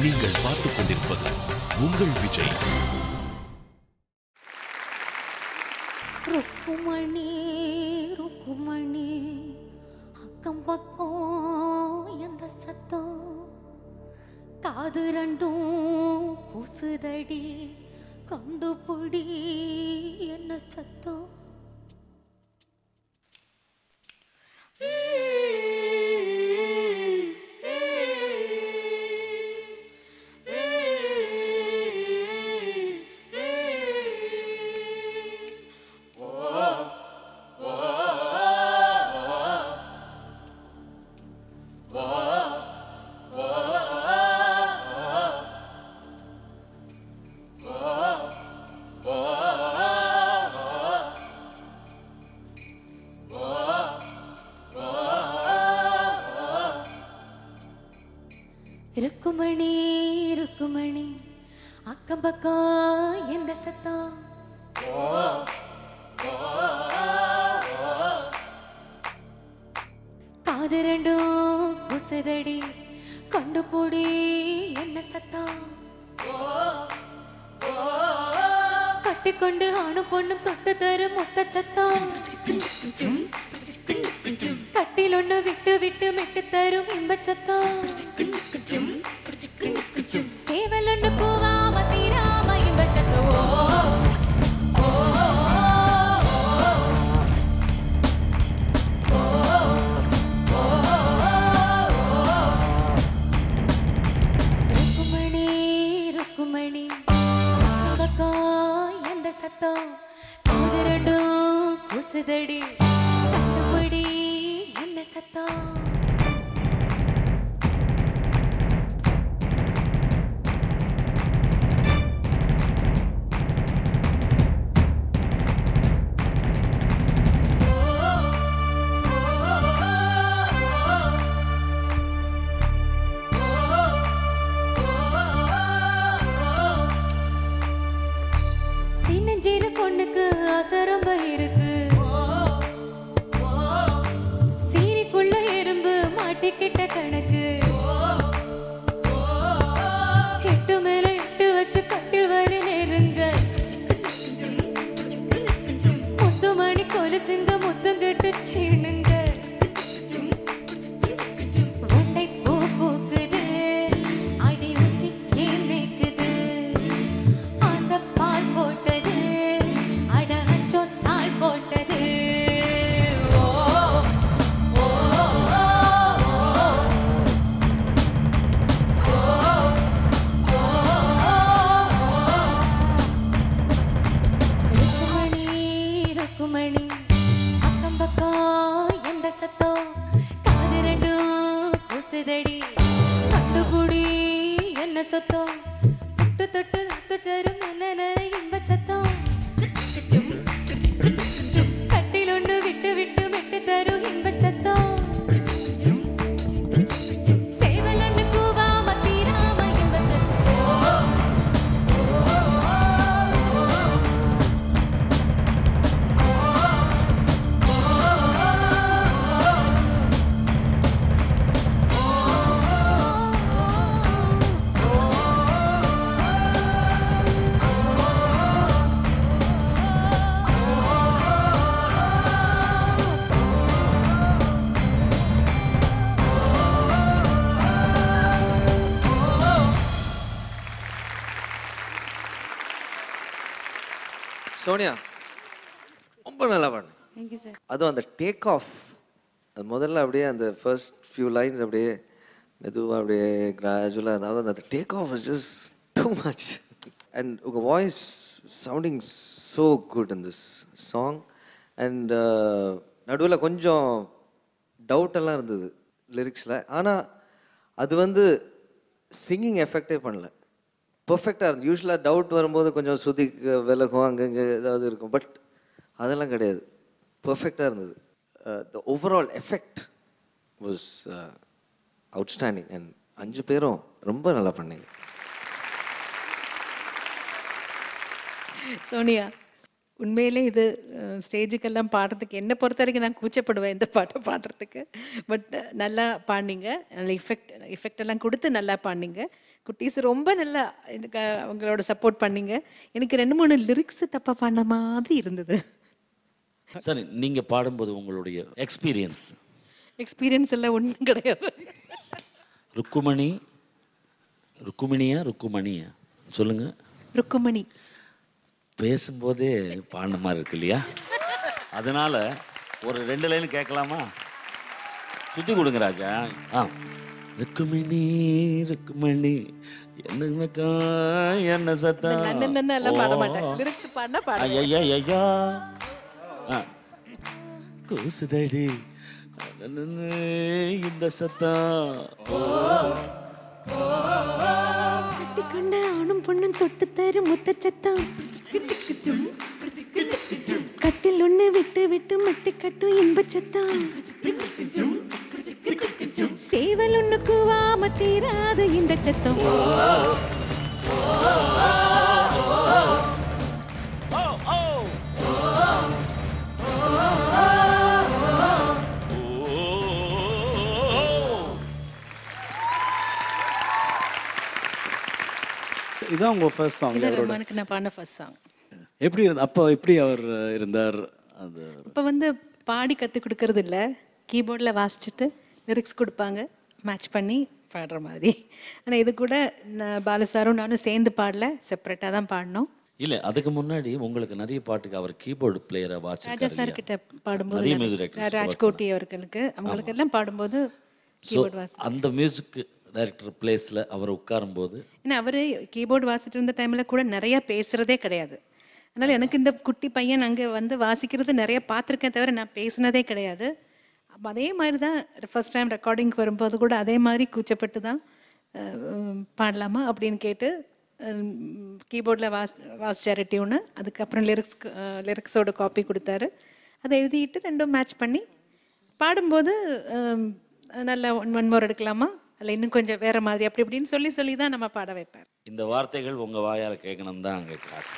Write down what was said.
நீங்கள் பார்த்துக் கொண்டிருப்பது உங்கள் விஜய். ருக்குமணி ருக்குமணி அக்கம் பக்கம் எந்த சத்தம் காது ரெண்டும் கூசுதடி கண்டுபிடி என்ன சத்தம். ருக்குமணி ருக்குமணி அக்கம் பக்கம் எந்த சத்தம் காது ரெண்டும் குசுதடி கண்டுபிடி என்ன சத்தம். கட்டிக்கொண்டு ஆணும் பொண்ணும் தொட்டு தரும் முத்த சத்தம் கட்டில் ஒண்ணு விட்டு விட்டு மெட்டு தரும் இன்ப சத்தம். சேவல் ஒண்ணு கூவாம தீராம இன்ப சத்தம். ருக்குமணி ருக்குமணி பக்கம் எந்த சத்தம் காது ரெண்டும் கூசுதடி கண்டுபிடி என்ன சத்தம். சின்னஞ்சிறு பொண்ணுக்கு அசரம்ப இருக்கு சீரிக்குள்ள எறும்பு மாட்டிக்கிட்ட கணக்கு எட்டு மேல எட்டு வச்சு கட்டில் வர நெருங்க முத்து மணி கொலுசுங்க முத்தம் கட்டு சீனுங்க வண்டை பூ பூக்குது அடி உச்சி ஏன் மேய்க்குது ஆசப்பால் போட்டது அட அச்சொத்தாள் போட்டது. ருக்குமணி அக்கம் பக்கம் எந்த சத்தம் காது ரெண்டும் கூசுதடி கண்டுபிடி என்ன சத்தம். தொட்டு தொட்டு தொட்டு சரும் நல்ல இன்ப சத்தம் கட்டில் ஒன்று விட்டு விட்டு மெட்டு தரும் இன்ப சத்தம். சேவல் ஒன்று கூவாம தீராம இன்ப சத்தம். சோனியா ரொம்ப நல்லா பண்ணு. Thank you, sir. அதுவும் அந்த டேக் ஆஃப் அது முதல்ல அப்படியே அந்த ஃபர்ஸ்ட் ஃபியூ லைன்ஸ் அப்படியே மெதுவாக அப்படியே கிராஜுவலாக அதாவது அந்த take off is just too much and உங்கள் voice sounding so good in this song and நடுவில் கொஞ்சம் டவுட்டெல்லாம் இருந்தது லிரிக்ஸில். ஆனால் அது வந்து சிங்கிங் எஃபெக்டே பண்ணல, பர்ஃபெக்டாக இருந்தது. யூஸ்வலாக டவுட் வரும்போது கொஞ்சம் சுதி விலகும் அங்கங்கே ஏதாவது இருக்கும், பட் அதெல்லாம் கிடையாது, பர்ஃபெக்டாக இருந்தது. The overall effect was outstanding and 5 பேரும் ரொம்ப நல்லா பண்ணீங்க. சோனியா உண்மையிலே இது ஸ்டேஜுக்கெல்லாம் பாடுறதுக்கு என்னை பொறுத்த வரைக்கும் நான் கூச்சப்படுவேன் இந்த பாட்டை பாடுறதுக்கு. பட் நல்லா பாடினீங்க, நல்ல எஃபெக்ட் எல்லாம் கொடுத்து நல்லா பாடினீங்க. குட்டீஸ் ரொம்ப நல்லா இதுக்கு அவங்களோட சப்போர்ட் பண்ணீங்க. எனக்கு 2-3 லிரிக்ஸ் தப்பாக பாடின மாதிரி இருந்தது. சரி, நீங்கள் பாடும்போது உங்களுடைய எக்ஸ்பீரியன்ஸ் எல்லாம் ஒன்றும் கிடையாது. ருக்குமணியா சொல்லுங்கள். ருக்குமணி பேசும்போதே பாடின மாதிரி இருக்கு இல்லையா? அதனால் ஒரு 2 லைன் கேட்கலாமா? சுற்றி கொடுங்க ராஜா. ருக்குமணி என்ன சத்தம் எல்லாம் பாட மாட்டேன். லிரிக்ஸ் பாடினா பாட. ஐயா கூசுதடி இந்த சத்தம். கட்டிக்கொண்ட ஆணும் பொண்ணும் தொட்டு தரும் முத்த சத்தம். கட்டில் ஒண்ணு விட்டு விட்டு மட்டி கட்டும் இன்ப சத்தம். சேவல் ஒண்ணு கூவாம தீராது இந்த சத்தம். இதான் உங்க ஃபர்ஸ்ட் சாங்? ரஹ்மானுக்கு நான் பாடின ஃபர்ஸ்ட் சாங். எப்படி அப்போ எப்படி அவர் இருந்தார்? அது இப்போ வந்து பாடி கற்றுக் கொடுக்கறது இல்லை, கீபோர்டில் வாசிச்சுட்டு லிரிக்ஸ் கொடுப்பாங்க, மேட்ச் பண்ணி பாடுற மாதிரி. ஆனால் இது கூட பாலு சாரும் நானும் சேர்ந்து பாடல, செப்பரேட்டாக தான் பாடினோம். இல்லை, அதுக்கு முன்னாடி உங்களுக்கு நிறைய பாட்டுக்கு அவர் கீபோர்டு பிளேயரை ராஜா சார் கிட்ட பாடும்போது, ராஜ்கோட்டி அவர்களுக்கு அவங்களுக்கு எல்லாம் பாடும்போது கீபோர்டு வாசி. அந்த மியூசிக் டைரக்டர் பிளேஸில் அவர் உட்காரும்போது, ஏன்னா அவர் கீபோர்டு வாசிட்டு இருந்த டைமில் கூட நிறையா பேசுகிறதே கிடையாது. அதனால் எனக்கு இந்த குட்டி பையன் அங்கே வந்து வாசிக்கிறது நிறைய பார்த்துருக்கேன், தவிர நான் பேசினதே கிடையாது. அப்போ அதே மாதிரி தான் ஃபர்ஸ்ட் டைம் ரெக்கார்டிங்க்கு வரும்போது கூட அதே மாதிரி கூச்சப்பட்டு தான் பாடலாமா அப்படின்னு கேட்டு கீபோர்டில் வாசிச்சார் டியூனு. அதுக்கப்புறம் லிரிக்ஸோட காப்பி கொடுத்தாரு. அதை எழுதிட்டு ரெண்டும் மேட்ச் பண்ணி பாடும்போது நல்லா ஒன் மோர் எடுக்கலாமா, அதில் இன்னும் கொஞ்சம் வேறு மாதிரி அப்படி இப்படின்னு சொல்லி தான் நம்ம பாட வைப்பார். இந்த வார்த்தைகள் உங்கள் வாயால் கேட்கணும் தான் அங்கே காசு.